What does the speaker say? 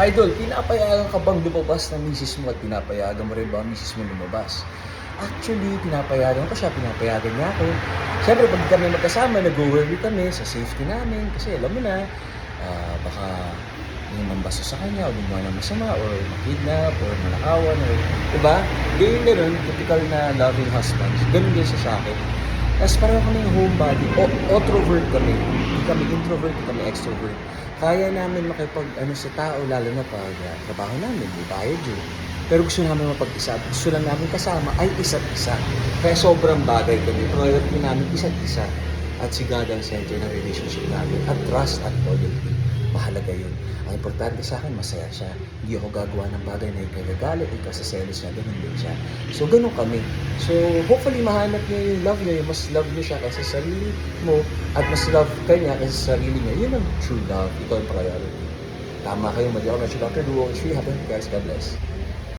Idol, pinapayagan ka bang lumabas ng misis mo at pinapayagan mo rin ba ang misis mo lumabas? Actually, pinapayagan ko siya, pinapayagan niya ako. Siyempre, pag kami magkasama, nag-worry kami sa safety namin. Kasi alam mo na, baka may mambasto sa kanya o gumawa ng masama or makidnap or manakawan or, diba? Ganyan ganun, typical na loving husband. Ganun din siya sa akin. Tapos pareho kaming homebody, introvert kami. Hindi kami introvert, hindi kami extrovert. Kaya namin makipag sa tao, lalo na pag trabaho namin, may bayad yun. Pero gusto namin mapag-isa, gusto lang namin kasama ay isa't isa. Kaya sobrang bagay kami, priority namin isa't isa. At si God ang center ng relationship namin. At trust at loyalty. Mahalaga yun. Ang importante sa akin, masaya siya. Hindi ako gagawa ng bagay na ikagagalit, ikasaselos niya, ganun din siya. So, ganun kami. So, hopefully, mahanap niya yung love niya, yung mas love niya siya kaysa sa sarili mo, at mas love ka niya kaysa sa sarili niya. Yun ang true love. Ikaw ang priority. Tama kayo, mali ako na si Dr. Duo. It's really happen, guys. God bless.